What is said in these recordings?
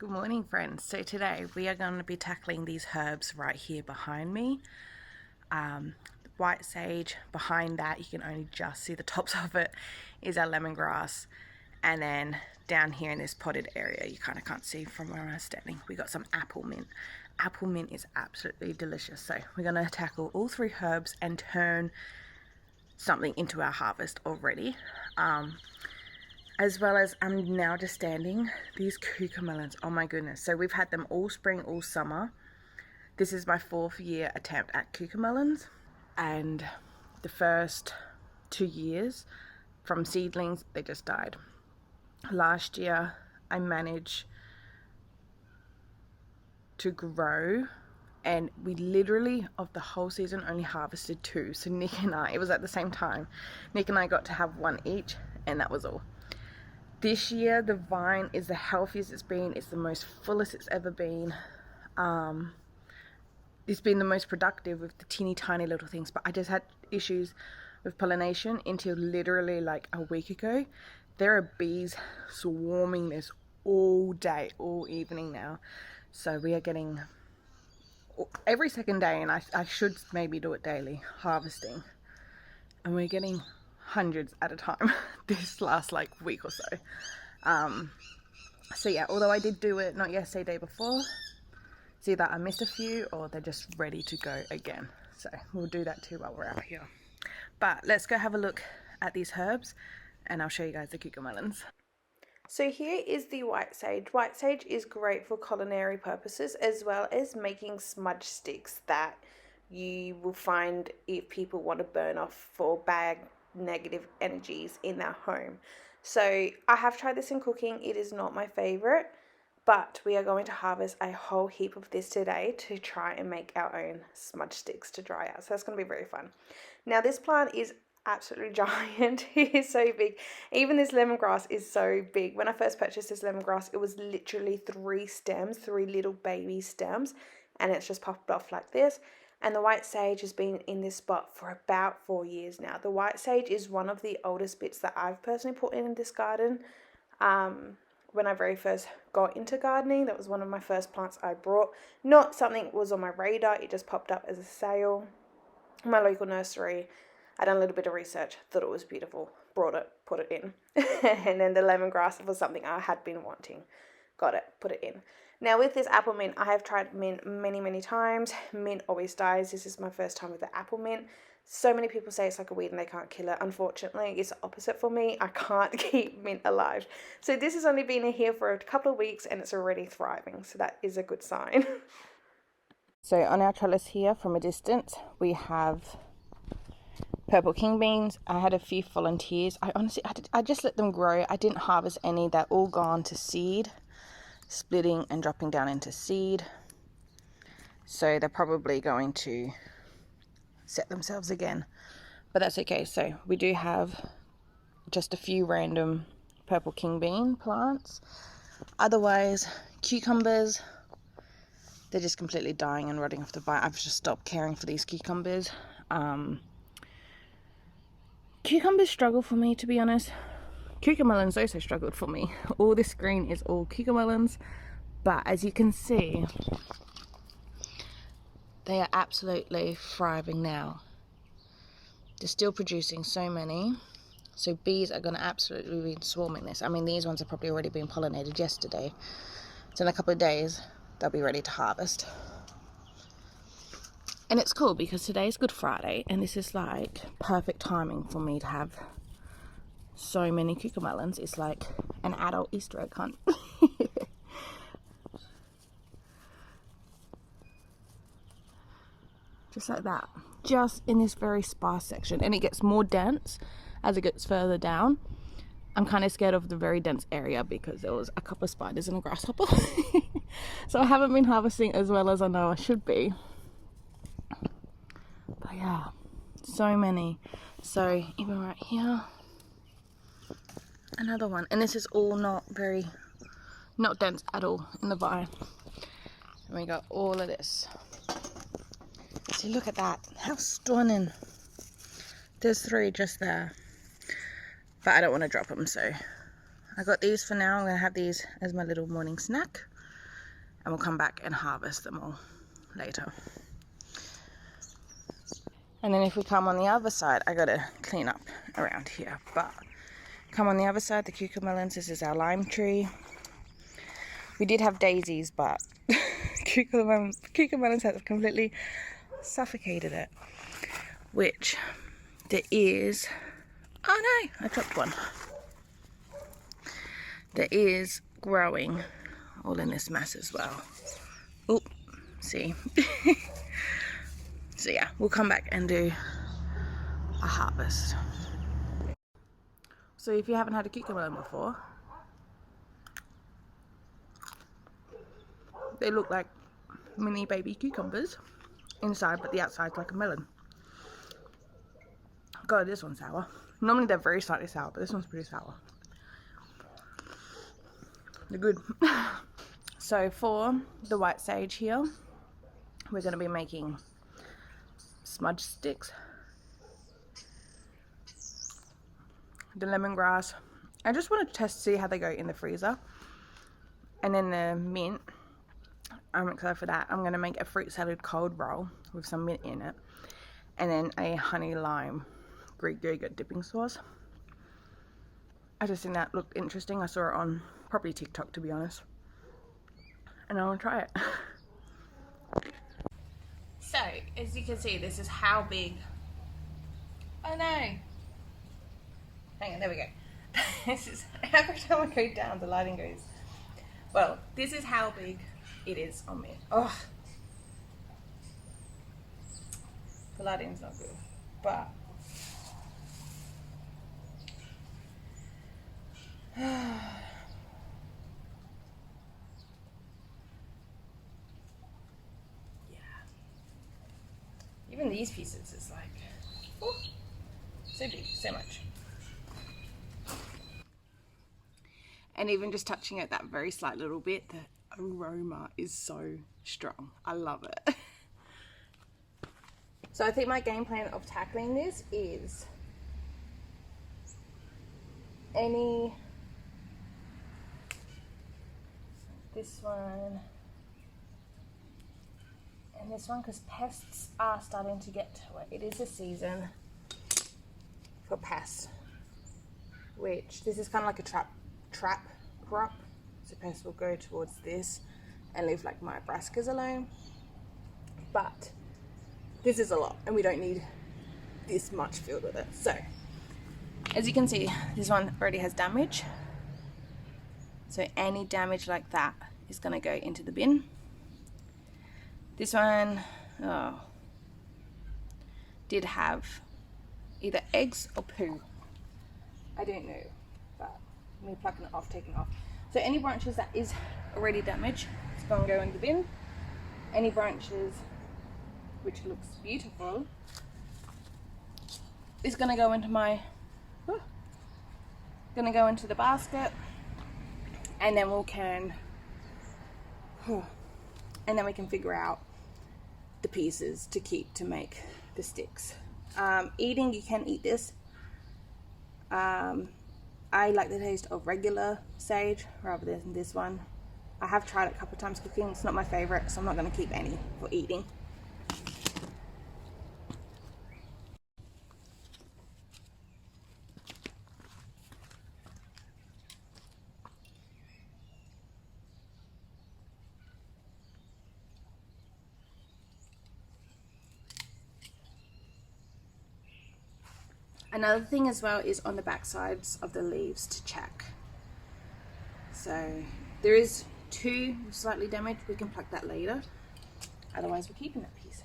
Good morning, friends. So today we are going to be tackling these herbs right here behind me. White sage, behind that you can only just see the tops of it, is our lemongrass. And then down here in this potted area you kind of can't see from where I'm standing, we got some apple mint. Apple mint is absolutely delicious. So we're going to tackle all three herbs and turn something into our harvest already. As well as I'm now just standing these cucamelons. Oh my goodness. So we've had them all spring, all summer. This is my 4th year attempt at cucamelons. And the first 2 years from seedlings, they just died. Last year, I managed to grow, and we literally, of the whole season, only harvested 2. So Nick and I, it was at the same time, Nick and I got to have 1 each, and that was all. This year, the vine is the healthiest it's been. It's the most fullest it's ever been. It's been the most productive with the teeny tiny little things, but I just had issues with pollination until literally like a week ago. There are bees swarming this all day, all evening now. So we are getting every second day, and I should maybe do it daily, harvesting. And we're getting hundreds at a time this last like week or so. So yeah, although I did do it not yesterday, day before, it's either I missed a few or they're just ready to go again. So we'll do that too while we're out here. But let's go have a look at these herbs and I'll show you guys the cucamelons. So here is the white sage. White sage is great for culinary purposes as well as making smudge sticks that you will find if people want to burn off for bad negative energies in their home. So I have tried this in cooking. It is not my favorite, but we are going to harvest a whole heap of this today to try and make our own smudge sticks to dry out. So that's going to be very fun. Now this plant is absolutely giant. It is so big. Even this lemongrass is so big. When I first purchased this lemongrass, it was literally 3 stems, 3 little baby stems, and it's just popped off like this. And the white sage has been in this spot for about 4 years now. The white sage is one of the oldest bits that I've personally put in this garden. When I very first got into gardening, that was one of my first plants I brought. Not something that was on my radar, it just popped up as a sale. In my local nursery, I done a little bit of research, thought it was beautiful, brought it, put it in. And then the lemongrass was something I had been wanting. Got it, put it in. Now with this apple mint, I have tried mint many times. Mint always dies. This is my first time with the apple mint. So many people say it's like a weed and they can't kill it. Unfortunately, it's the opposite for me. I can't keep mint alive. So this has only been here for a couple of weeks and it's already thriving. So that is a good sign. So on our trellis here from a distance, we have purple king beans. I had a few volunteers. I just let them grow. I didn't harvest any. They're all gone to seed, splitting and dropping down into seed. So they're probably going to set themselves again, but that's okay. So we do have just a few random purple king bean plants. Otherwise, cucumbers, they're just completely dying and rotting off the vine. I've just stopped caring for these cucumbers. Cucumbers struggle for me, to be honest. Cucamelons also struggled for me. All this green is all cucamelons, but as you can see, they are absolutely thriving now. They're still producing so many, so bees are going to absolutely be swarming this. I mean, these ones have probably already been pollinated yesterday, so in a couple of days they'll be ready to harvest. And it's cool because today's Good Friday and this is like perfect timing for me to have so many cucamelons. It's like an adult Easter egg hunt. Just like that, just in this very sparse section, and it gets more dense as it gets further down. I'm kind of scared of the very dense area because there was a couple of spiders and a grasshopper. So I haven't been harvesting as well as I know I should be. But yeah, so many. So even right here, another one, and this is all not dense at all in the vine. And we got all of this. See, look at that, how stunning. There's 3 just there, but I don't want to drop them, so I got these for now. I'm going to have these as my little morning snack. and we'll come back and harvest them all later. And then if we come on the other side, I gotta clean up around here, but come on the other side, the cucamelons. This is our lime tree. We did have daisies, but cucamelons have completely suffocated it. Which there is, oh no, I dropped one. There is growing all in this mess as well. Oh, see. So yeah, we'll come back and do a harvest. So if you haven't had a cucumber before, they look like mini baby cucumbers inside, but the outside's like a melon. God, this one's sour. Normally they're very slightly sour, but this one's pretty sour. They're good. So for the white sage here, we're going to be making smudge sticks. The lemongrass, I just want to see how they go in the freezer. And then the mint, I'm excited for that. I'm going to make a fruit salad cold roll with some mint in it, and then a honey lime Greek yogurt dipping sauce. I just think that looked interesting. I saw it on probably TikTok, to be honest, and I want to try it. So as you can see, this is how big, oh no, hang on, there we go. This is, every time I go down the lighting goes, well, this is how big it is on me. Oh, the lighting's not good, but even these pieces is like, oh, so big, so much. And even just touching it that very slight little bit, the aroma is so strong. I love it. So I think my game plan of tackling this is this one and this one, because pests are starting to get to it. It is a season for pests, which this is kind of like a trap crop, so pests will go towards this and leave like my brassicas alone. But this is a lot and we don't need this much filled with it. So as you can see, this one already has damage, so any damage like that is going to go into the bin. This one, oh, did have either eggs or poo, I don't know, but me plucking it off, taking it off. So any branches that is already damaged, it's going to go in the bin. Any branches which looks beautiful is going to go into my, going to go into the basket, and then we can, and then we can figure out the pieces to keep to make the sticks. Eating, you can eat this. I like the taste of regular sage rather than this one. I have tried it a couple of times cooking. It's not my favorite, so I'm not going to keep any for eating. Another thing as well is on the back sides of the leaves to check. So there is two slightly damaged. We can pluck that later. Otherwise we're keeping that piece.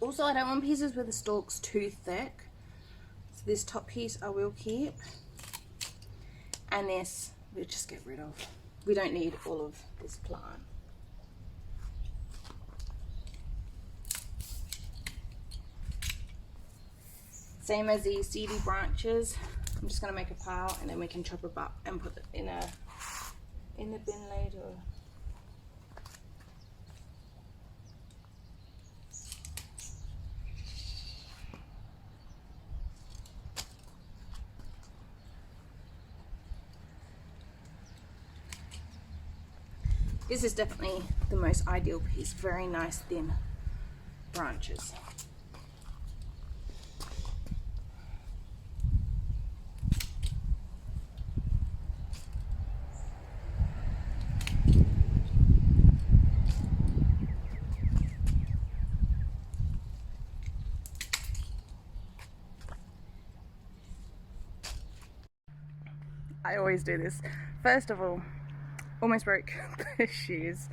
Also, I don't want pieces with the stalks too thick. So this top piece I will keep. And this we'll just get rid of. We don't need all of this plant. Same as these seedy branches. I'm just gonna make a pile and then we can chop it up and put it in the bin later. This is definitely the most ideal piece. Very nice thin branches. I always do this. First of all, almost broke the shoes,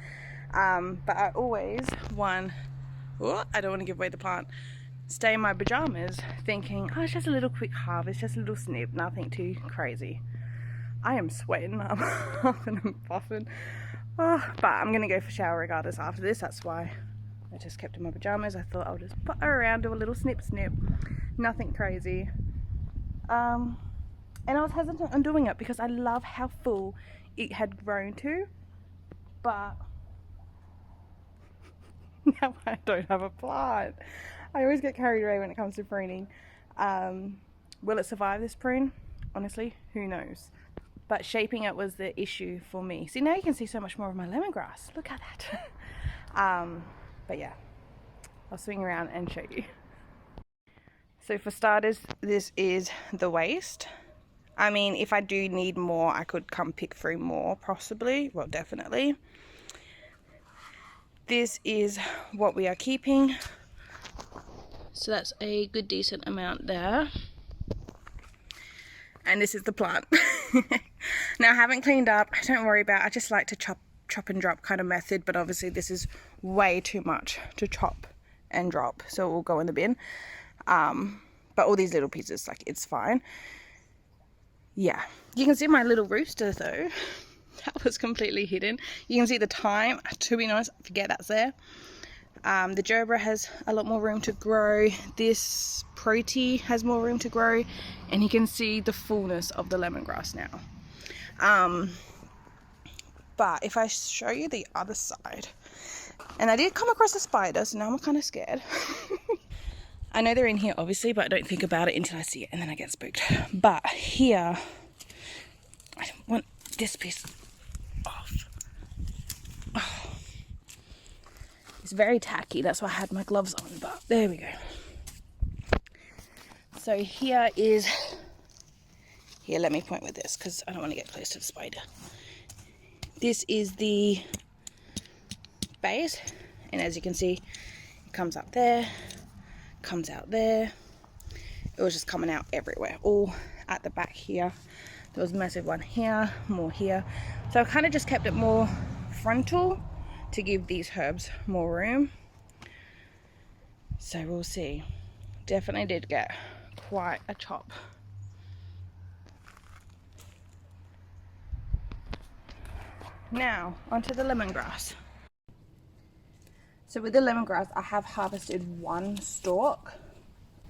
but I always I don't want to give away the plant, stay in my pajamas thinking, oh, it's just a little quick harvest, just a little snip, nothing too crazy. I am sweating, I'm huffing and puffing, but I'm gonna go for shower regardless after this. That's why I just kept in my pajamas. I thought I'll just put her around, do a little snip, nothing crazy. And I was hesitant on doing it because I love how full it had grown to, but now I don't have a plant. I always get carried away when it comes to pruning. Will it survive this prune? Honestly, who knows? But shaping it was the issue for me. See, now you can see so much more of my lemongrass. Look at that. But yeah, I'll swing around and show you. So for starters, this is the waste. I mean, if I do need more, I could come pick through more, possibly. Well, definitely. This is what we are keeping. So that's a good, decent amount there. And this is the plant. Now, I haven't cleaned up. Don't worry about it. I just like to chop and drop kind of method. But obviously, this is way too much to chop and drop. So it will go in the bin. But all these little pieces, like, it's fine. Yeah, you can see my little rooster though. That was completely hidden. You can see the thyme. To be honest, I forget that's there. The gerbera has a lot more room to grow. This protea has more room to grow, and you can see the fullness of the lemongrass now. But if I show you the other side, and I did come across a spider, so now I'm kind of scared. I know they're in here obviously, but I don't think about it until I see it and then I get spooked. But here, I want this piece off. Oh. It's very tacky, that's why I had my gloves on, but there we go. So here, let me point with this because I don't want to get close to the spider. This is the base, and as you can see, it comes up there, comes out there. It was just coming out everywhere, all at the back here. There was a massive one here, more here. So I kind of just kept it more frontal to give these herbs more room. So we'll see. Definitely did get quite a chop. Now onto the lemongrass. So with the lemongrass, I have harvested one stalk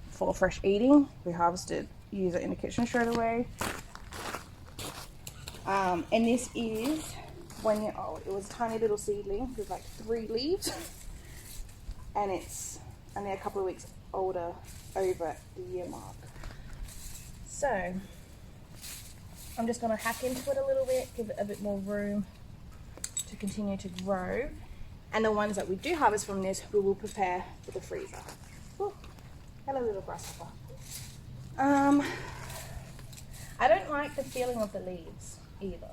for fresh eating. We harvested, use it in the kitchen straight away. And this is 1 year old. It was a tiny little seedling with like 3 leaves, and it's only a couple of weeks older, over the year mark. So I'm just going to hack into it a little bit, give it a bit more room to continue to grow. And the ones that we do harvest from this, we will prepare for the freezer. Ooh, hello little grasshopper. I don't like the feeling of the leaves either.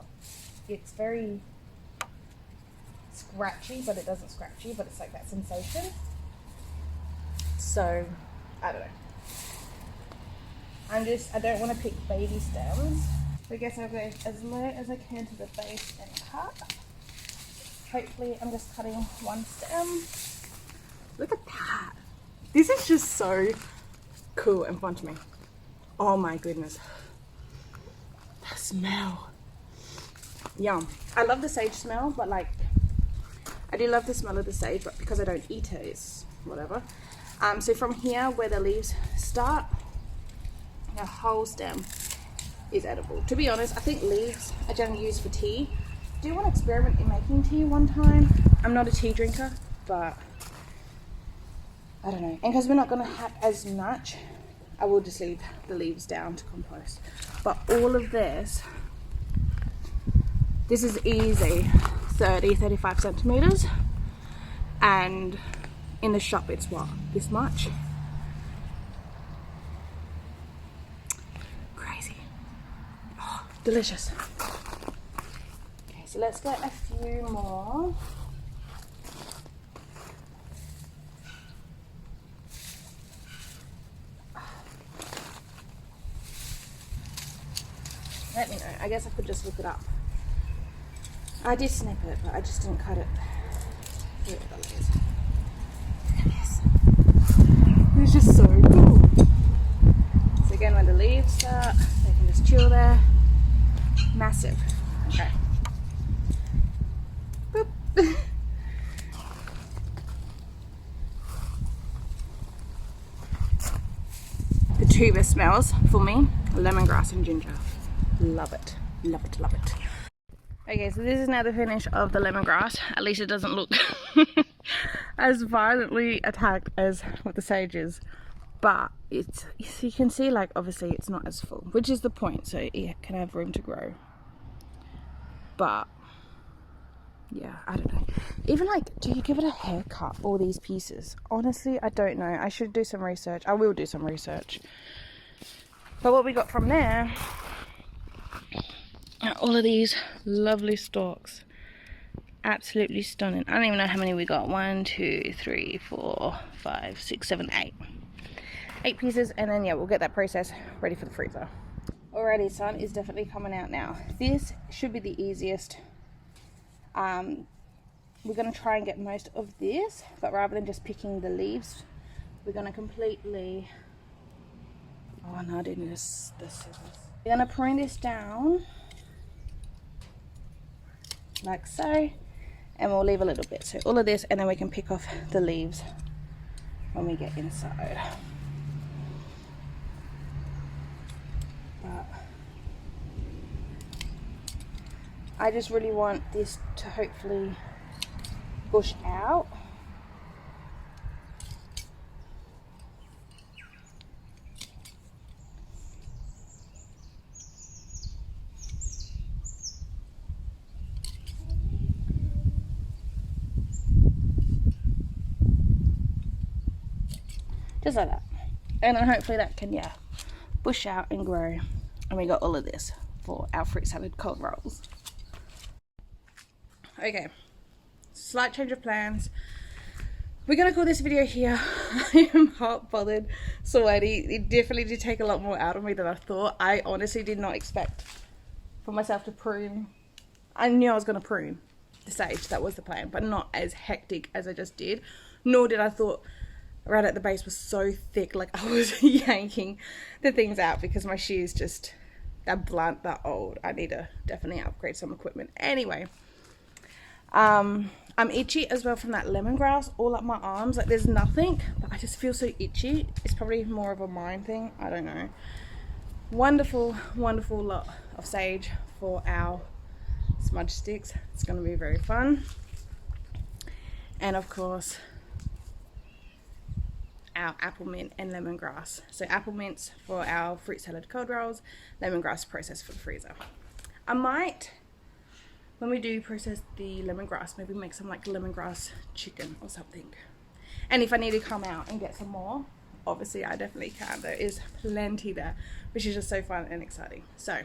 It's very scratchy, but it doesn't scratch you, but it's like that sensation. So, I don't know. I don't want to pick baby stems. So I guess I'll go as low as I can to the base and cut. Hopefully I'm just cutting one stem. Look at that. This is just so cool and fun to me. Oh my goodness. The smell. Yum. I love the sage smell, but like, I do love the smell of the sage, but because I don't eat it, it's whatever. So from here where the leaves start, the whole stem is edible. To be honest, I think leaves are generally used for tea. I do want to experiment in making tea one time. I'm not a tea drinker, but I don't know. And because we're not going to have as much, I will just leave the leaves down to compost. But all of this is easy 30-35 centimeters, and in the shop it's what, this much? Crazy. Oh, delicious. Okay, so let's get a few more. Let me know. I guess I could just look it up. I did snip it, but I just didn't cut it. Here it goes. Look at this. It's just so cool. So again, when the leaves start, they can just chill there. Massive. Okay. Boop. The two best smells for me, lemongrass and ginger. Love it. Love it, love it. Okay, so this is now the finish of the lemongrass. At least it doesn't look as violently attacked as what the sage is. But it's, you can see, like, obviously it's not as full, which is the point, so it can have room to grow. But yeah, I don't know. Even like, do you give it a haircut, all these pieces? Honestly, I don't know. I should do some research. I will do some research. But what we got from there, all of these lovely stalks. Absolutely stunning. I don't even know how many we got. 1, 2, 3, 4, 5, 6, 7, 8. 8 pieces, and then yeah, we'll get that process ready for the freezer. Alrighty, sun is definitely coming out now. This should be the easiest. We're going to try and get most of this, but rather than just picking the leaves, we're going to completely, oh no, I didn't use the scissors. We're going to prune this down like so, and we'll leave a little bit. So all of this, and then we can pick off the leaves when we get inside. But I just really want this to hopefully bush out. Just like that. And then hopefully that can, yeah, bush out and grow. And we got all of this for our fruit salad cold rolls. Okay, slight change of plans. We're gonna call this video here. I am hot bothered, sweaty. It definitely did take a lot more out of me than I thought. I honestly did not expect for myself to prune. I knew I was gonna prune the sage, that was the plan, but not as hectic as I just did. Nor did I thought right at the base was so thick, like I was yanking the things out because my shears just, they're blunt, they're old. I need to definitely upgrade some equipment. Anyway, I'm itchy as well from that lemongrass all up my arms. Like there's nothing, but I just feel so itchy. It's probably more of a mind thing, I don't know. Wonderful, wonderful lot of sage for our smudge sticks. It's going to be very fun. And of course, our apple mint and lemongrass. So apple mints for our fruit salad cold rolls, lemongrass processed for the freezer. I might, when we do process the lemongrass, maybe make some like lemongrass chicken or something. And if I need to come out and get some more, obviously I definitely can. There is plenty there, which is just so fun and exciting. So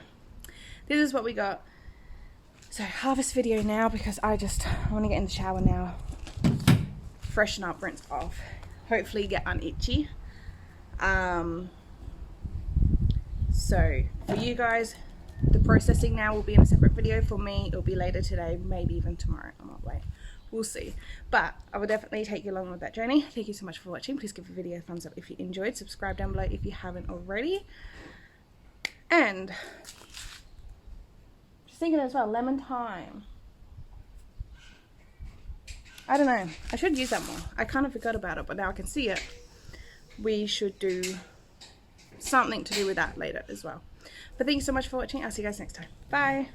this is what we got. So harvest video now, because I want to get in the shower now, freshen up, rinse off, hopefully get unitchy. So for you guys, the processing now will be in a separate video. For me, it'll be later today, maybe even tomorrow. I might wait, we'll see. But I will definitely take you along with that journey. Thank you so much for watching. Please give the video a thumbs up if you enjoyed. Subscribe down below if you haven't already. And just thinking as well, lemon thyme. I don't know, I should use that more. I kind of forgot about it, but now I can see it. We should do something to do with that later as well. But thank you so much for watching. I'll see you guys next time. Bye.